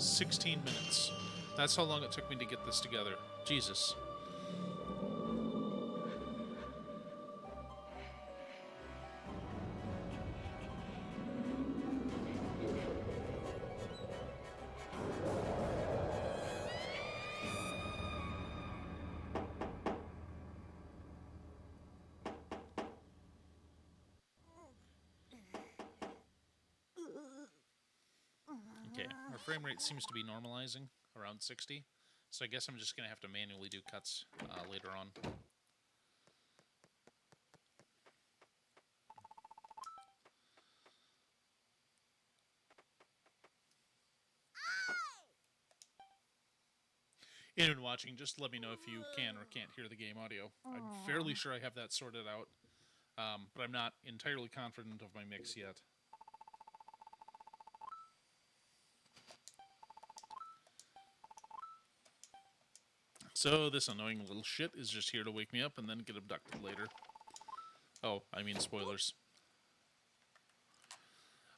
16 minutes. That's how long it took me to get this together. Jesus. Okay, our frame rate seems to be normalizing around 60, so I guess I'm just going to have to manually do cuts later on. Anyone watching, just let me know if you can or can't hear the game audio. I'm fairly sure I have that sorted out, but I'm not entirely confident of my mix yet. So this annoying little shit is just here to wake me up and then get abducted later. Oh, I mean spoilers.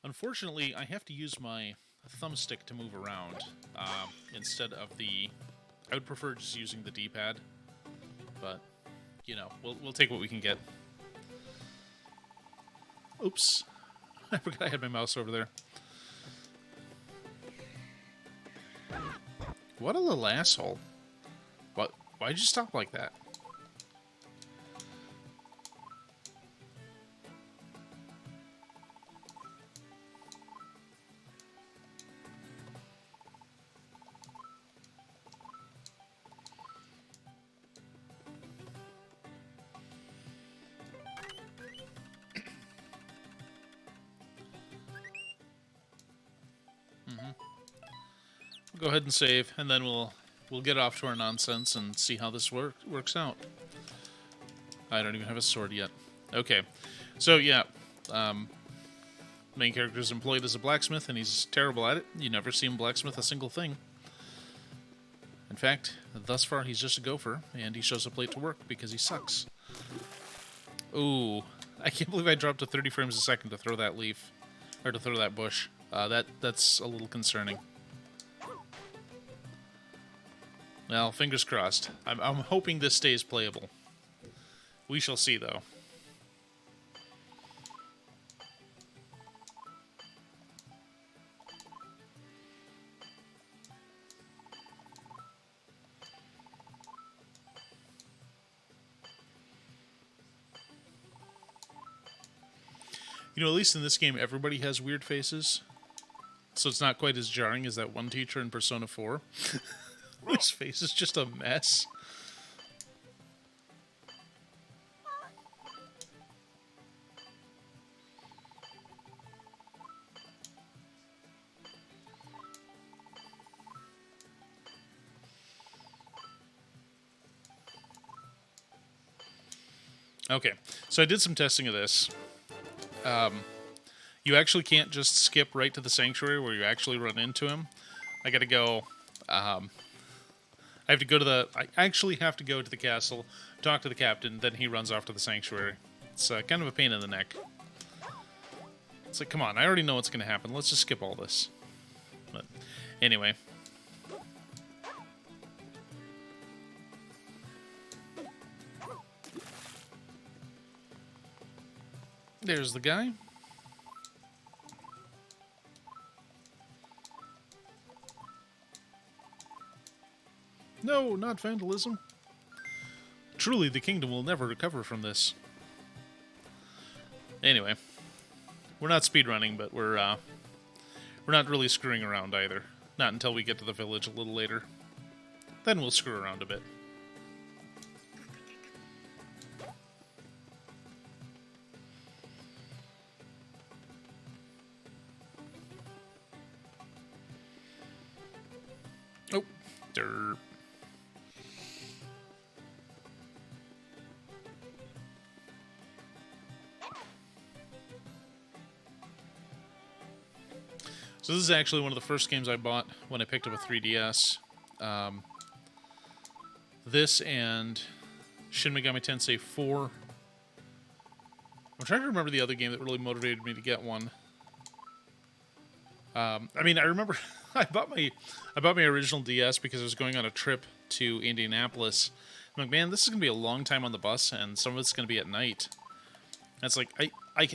Unfortunately, I have to use my thumbstick to move around instead of the... I would prefer just using the D-pad, but, you know, we'll take what we can get. Oops. I forgot I had my mouse over there. What a little asshole. What? Why'd you stop like that? Go ahead and save, and then we'll get off to our nonsense and see how this works out. I don't even have a sword yet. Okay, so yeah, main character is employed as a blacksmith, and he's terrible at it. You never see him blacksmith a single thing. In fact, thus far he's just a gopher, and he shows up late to work because he sucks. Ooh, I can't believe I dropped to 30 frames a second to throw that leaf, or to throw that bush. That's a little concerning. Well, fingers crossed. I'm hoping this stays playable. We shall see, though. You know, at least in this game, everybody has weird faces. So it's not quite as jarring as that one teacher in Persona 4. His face is just a mess. Okay, so I did some testing of this. You actually can't just skip right to the sanctuary where you actually run into him. I gotta go... I have to go to the... I actually have to go to the castle, talk to the captain, then he runs off to the sanctuary. It's kind of a pain in the neck. It's like, come on, I already know what's gonna happen. Let's just skip all this. But anyway... There's the guy. No, not vandalism. Truly, the kingdom will never recover from this. Anyway, we're not speedrunning, but we're not really screwing around either. Not until we get to the village a little later. Then we'll screw around a bit. Oh, derp. So this is actually one of the first games I bought when I picked up a 3DS. This and Shin Megami Tensei 4. I'm trying to remember the other game that really motivated me to get one. I mean, I remember I bought my original DS because I was going on a trip to Indianapolis. I'm like, man, this is gonna be a long time on the bus, and some of it's gonna be at night. And it's like I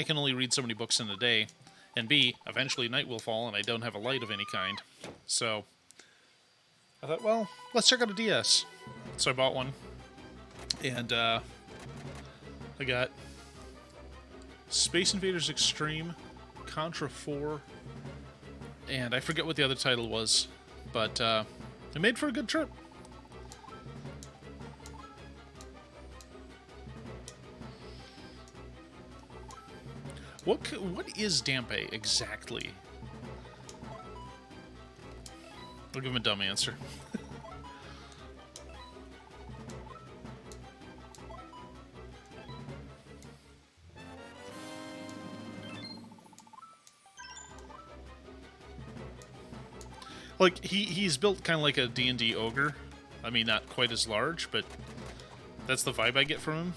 can only read so many books in a day, and B, eventually night will fall, and I don't have a light of any kind. So I thought, well, let's check out a DS. So I bought one, and I got Space Invaders Extreme, Contra 4, and I forget what the other title was, but it made for a good trip. What is Dampe exactly? I'll give him a dumb answer. Like, he's built kind of like a D&D ogre. I mean, not quite as large, but that's the vibe I get from him.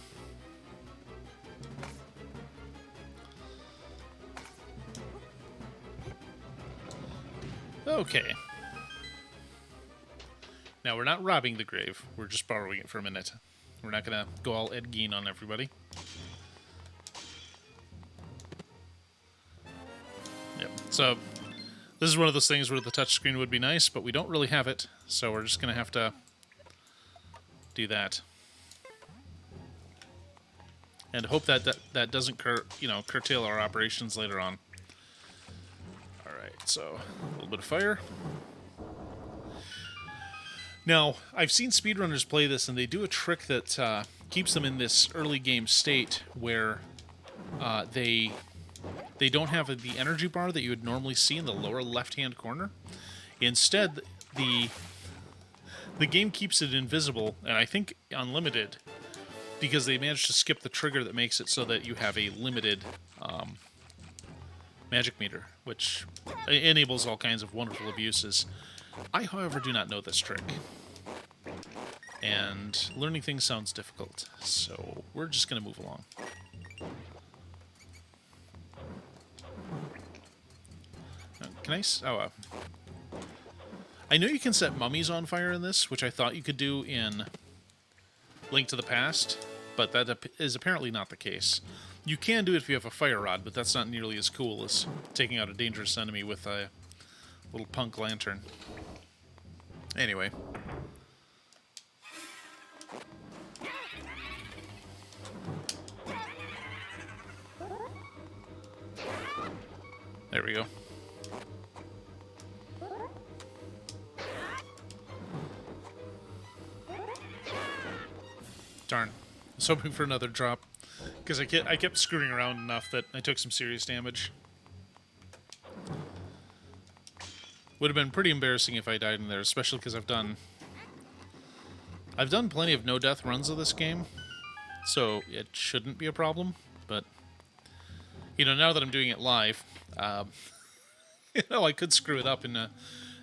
Okay. Now, we're not robbing the grave. We're just borrowing it for a minute. We're not going to go all Ed Gein on everybody. Yep. So, this is one of those things where the touchscreen would be nice, but we don't really have it. So we're just going to have to do that. And hope that doesn't curtail our operations later on. Alright, so a little bit of fire. Now, I've seen speedrunners play this, and they do a trick that keeps them in this early game state where they don't have the energy bar that you would normally see in the lower left-hand corner. Instead, the game keeps it invisible, and I think unlimited, because they managed to skip the trigger that makes it so that you have a limited magic meter, which enables all kinds of wonderful abuses. I, however, do not know this trick. And learning things sounds difficult, so we're just going to move along. Can I... Oh, I know you can set mummies on fire in this, which I thought you could do in Link to the Past, but that is apparently not the case. You can do it if you have a fire rod, but that's not nearly as cool as taking out a dangerous enemy with a little punk lantern. Anyway. There we go. Darn. I was hoping for another drop, because I kept screwing around enough that I took some serious damage. Would have been pretty embarrassing if I died in there, especially because I've done plenty of no-death runs of this game, so it shouldn't be a problem, but, you know, now that I'm doing it live, you know, I could screw it up in a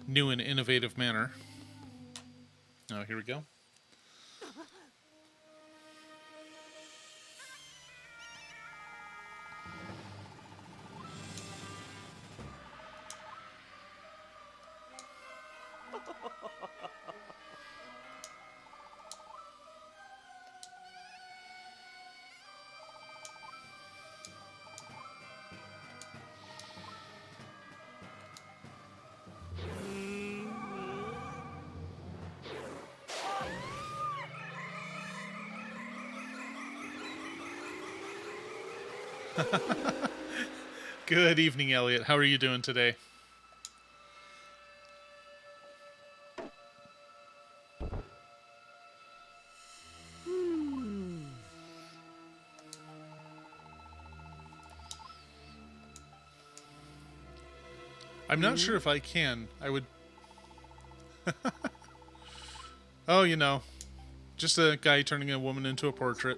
new and innovative manner. Oh, here we go. Good evening, Elliot. How are you doing today? I'm not sure if I can. I would... Oh, you know. Just a guy turning a woman into a portrait.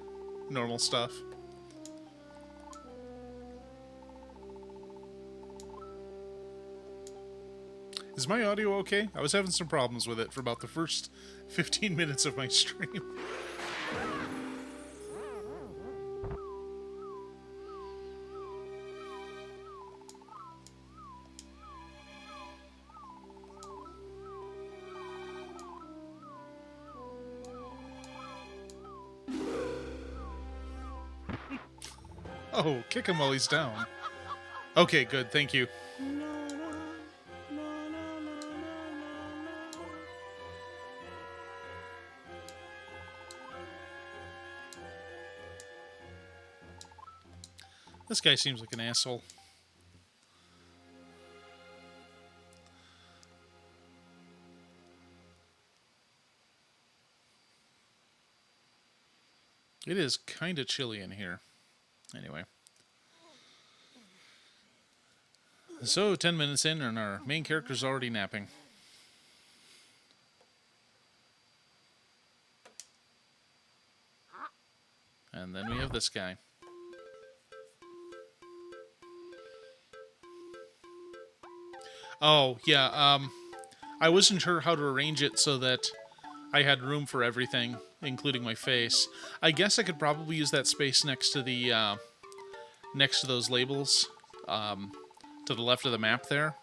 Normal stuff. Is my audio okay? I was having some problems with it for about the first 15 minutes of my stream. Oh, kick him while he's down. Okay, good. Thank you. This guy seems like an asshole. It is kind of chilly in here. Anyway. So, 10 minutes in, and our main character's already napping. And then we have this guy. Oh, yeah, I wasn't sure how to arrange it so that I had room for everything, including my face. I guess I could probably use that space next to the, next to those labels, to the left of the map there.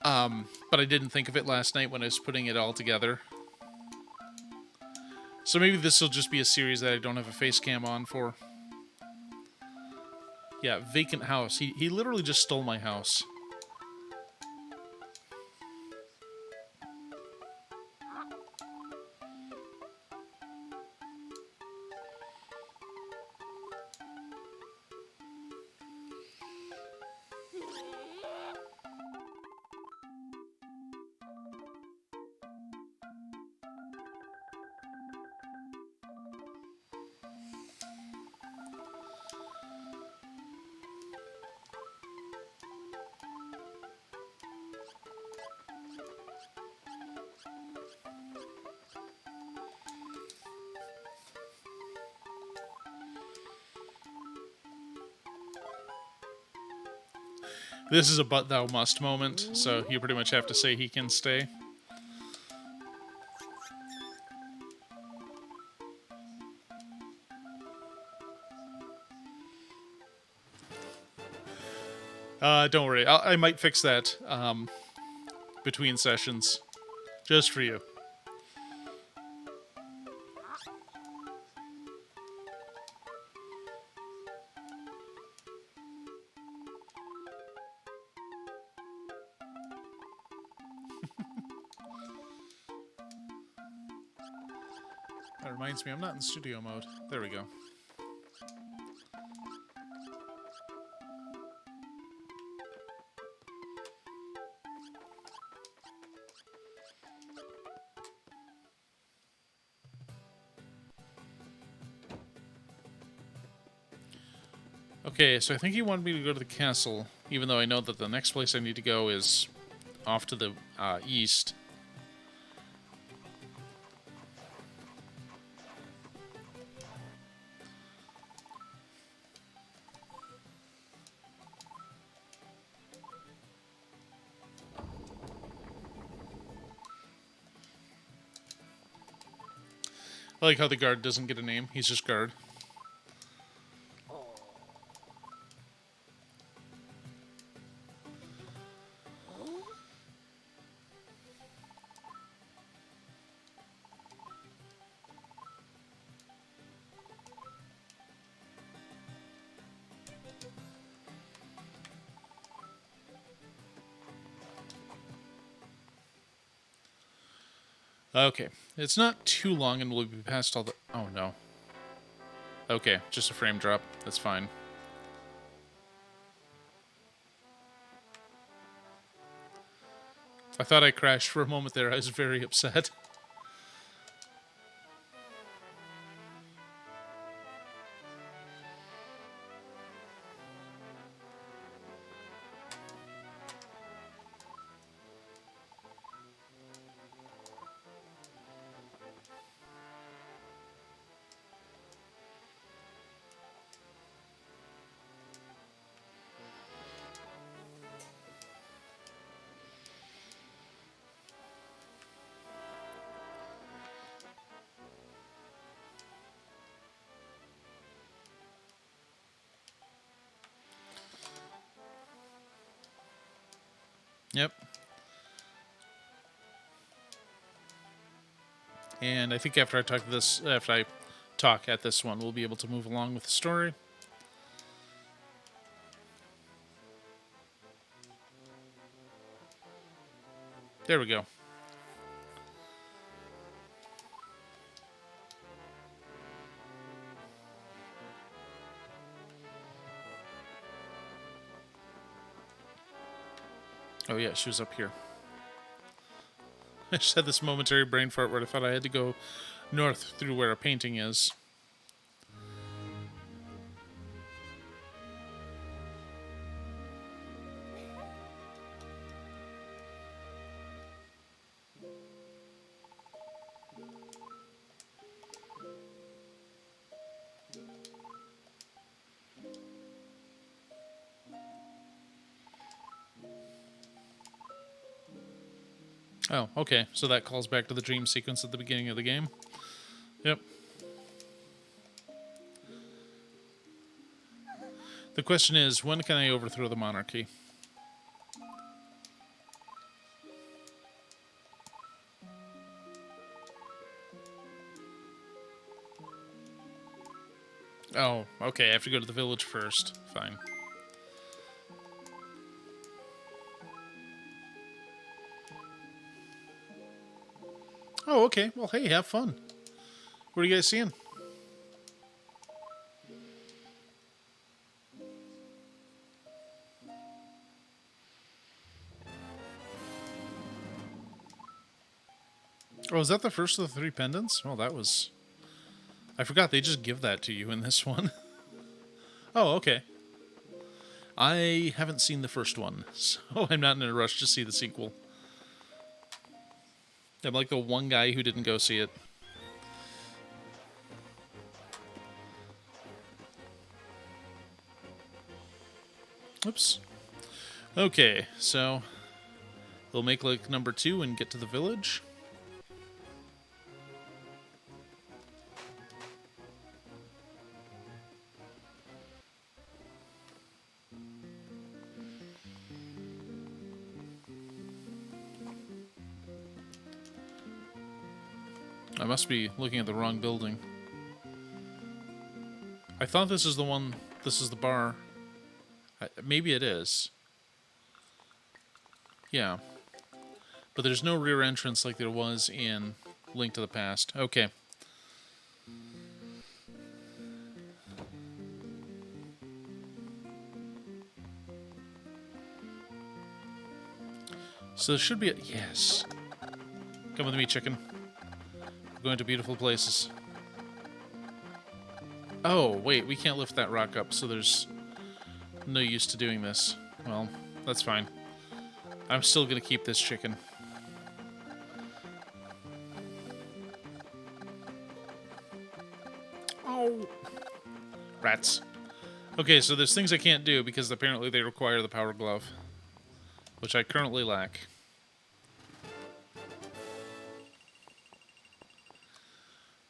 But I didn't think of it last night when I was putting it all together. So maybe this will just be a series that I don't have a face cam on for. Yeah, vacant house. He literally just stole my house. This is a but thou must moment, so you pretty much have to say he can stay. Don't worry, I might fix that between sessions, just for you. That reminds me, I'm not in studio mode. There we go. Okay, so I think he wanted me to go to the castle, even though I know that the next place I need to go is off to the east. I like how the guard doesn't get a name, he's just guard. Okay, it's not too long and we'll be past all the... Oh, no. Okay, just a frame drop. That's fine. I thought I crashed for a moment there. I was very upset. Yep. And I think after I talk at this one, we'll be able to move along with the story. There we go. Oh yeah, she was up here. I just had this momentary brain fart where I thought I had to go north through where a painting is. Oh, okay. So that calls back to the dream sequence at the beginning of the game. Yep. The question is, when can I overthrow the monarchy? Oh, okay. I have to go to the village first. Fine. Oh, okay. Well, hey, have fun. What are you guys seeing? Oh, is that the first of the 3 pendants? Well, that was... I forgot they just give that to you in this one. Oh, okay. I haven't seen the first one, so I'm not in a rush to see the sequel. I'm like the one guy who didn't go see it. Oops. Okay, so we'll make like number 2 and get to the village. I must be looking at the wrong building. I thought this is the one, this is the bar. Maybe it is. Yeah. But there's no rear entrance like there was in Link to the Past. Okay. So there should be a... Yes. Come with me, chicken. We're going to beautiful places. Oh, wait, we can't lift that rock up, so there's no use to doing this. Well, that's fine. I'm still going to keep this chicken. Oh! Rats. Okay, so there's things I can't do because apparently they require the power glove, which I currently lack.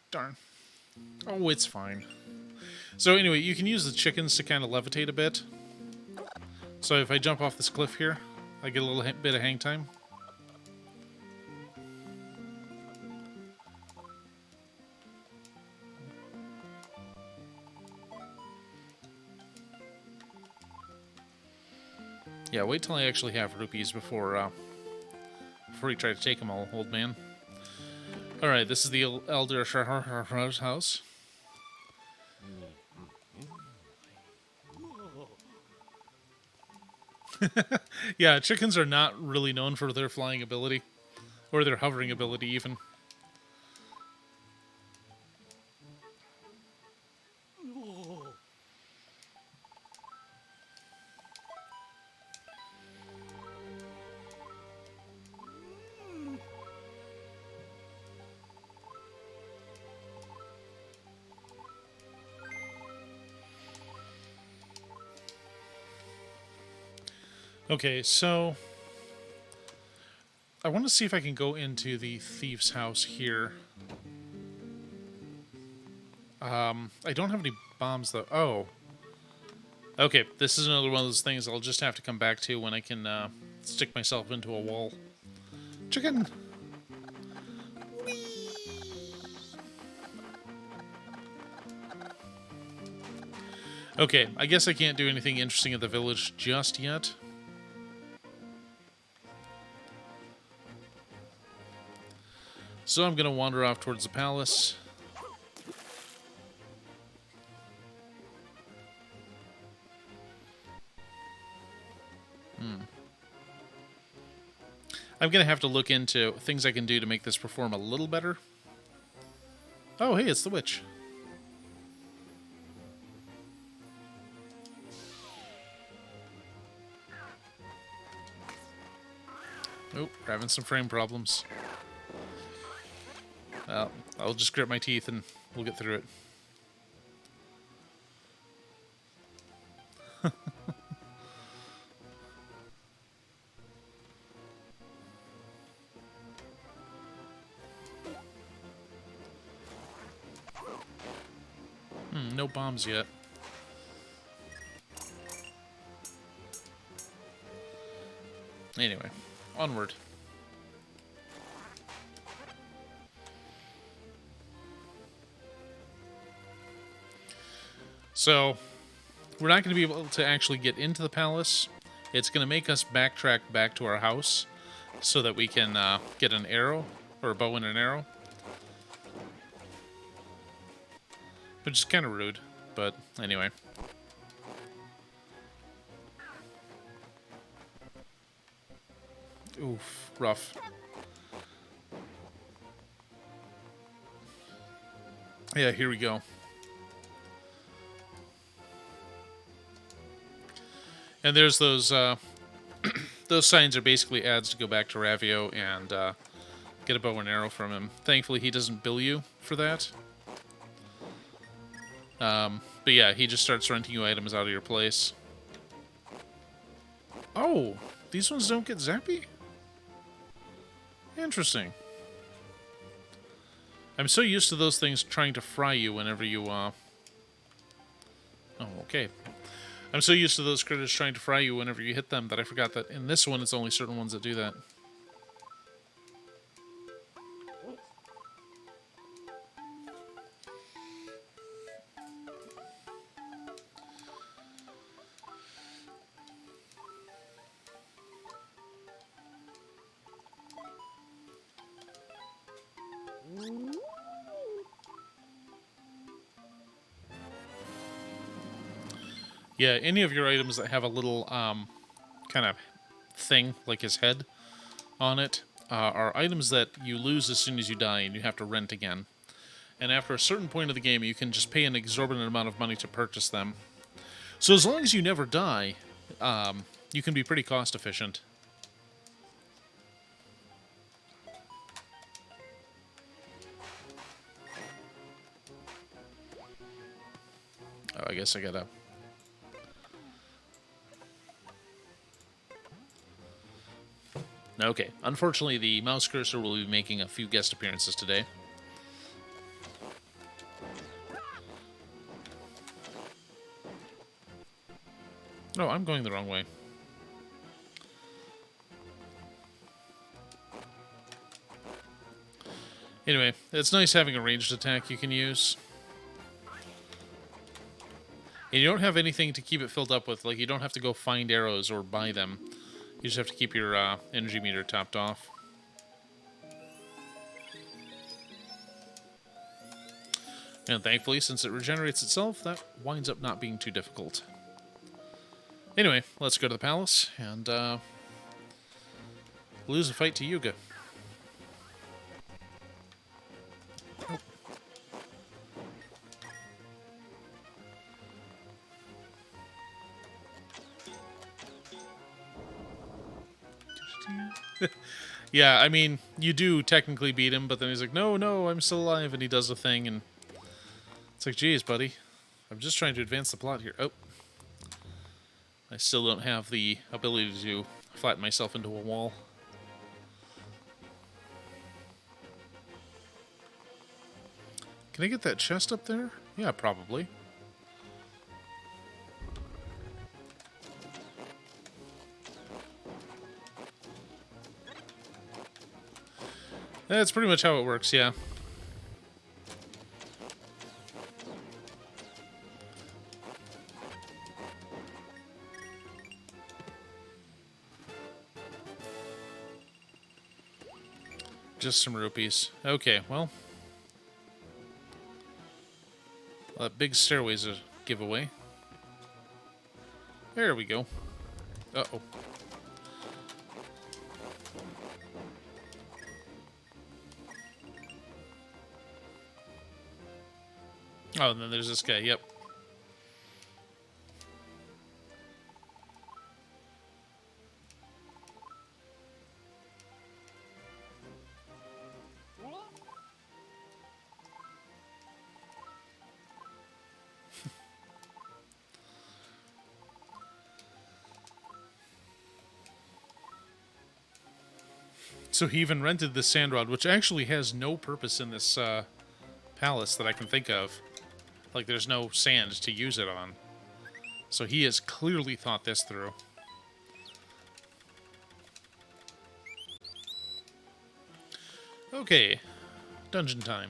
Darn. Oh, it's fine. So anyway, you can use the chickens to kind of levitate a bit. So if I jump off this cliff here, I get a little bit of hang time. Yeah, wait till I actually have rupees before you try to take them all, old man. Alright, this is the Elder house. Yeah, chickens are not really known for their flying ability. Or their hovering ability, even. Okay, so I want to see if I can go into the thief's house here. I don't have any bombs, though. Oh. Okay, this is another one of those things I'll just have to come back to when I can stick myself into a wall. Chicken! Okay, I guess I can't do anything interesting at the village just yet. So I'm going to wander off towards the palace. I'm going to have to look into things I can do to make this perform a little better. Oh, hey, it's the witch. Oh, we're having some frame problems. Well, I'll just grit my teeth and we'll get through it. No bombs yet. Anyway, onward. So, we're not going to be able to actually get into the palace. It's going to make us backtrack back to our house so that we can get an arrow, or a bow and an arrow. Which is kind of rude, but anyway. Oof, rough. Yeah, here we go. And there's those those signs are basically ads to go back to Ravio and get a bow and arrow from him. Thankfully, he doesn't bill you for that. But yeah, he just starts renting you items out of your place. Oh, these ones don't get zappy? Interesting. I'm so used to those things trying to fry you whenever you, Oh, okay. I'm so used to those critters trying to fry you whenever you hit them that I forgot that in this one it's only certain ones that do that. Yeah, any of your items that have a little kind of thing, like his head, on it, are items that you lose as soon as you die and you have to rent again. And after a certain point of the game, you can just pay an exorbitant amount of money to purchase them. So as long as you never die, you can be pretty cost efficient. Oh, I guess I gotta... Okay, unfortunately the mouse cursor will be making a few guest appearances today. Oh, I'm going the wrong way. Anyway, it's nice having a ranged attack you can use. And you don't have anything to keep it filled up with, like you don't have to go find arrows or buy them. You just have to keep your energy meter topped off. And thankfully, since it regenerates itself, that winds up not being too difficult. Anyway, let's go to the palace and lose a fight to Yuga. Yeah, I mean, you do technically beat him, but then he's like, no, no, I'm still alive, and he does a thing, and it's like, geez, buddy, I'm just trying to advance the plot here. Oh. I still don't have the ability to flatten myself into a wall. Can I get that chest up there? Yeah, probably. That's pretty much how it works, yeah. Just some rupees. Okay, well. That big stairway's a giveaway. There we go. Uh-oh. Oh, and then there's this guy. Yep. So he even rented the sand rod, which actually has no purpose in this palace that I can think of. Like, there's no sand to use it on. So he has clearly thought this through. Okay. Dungeon time.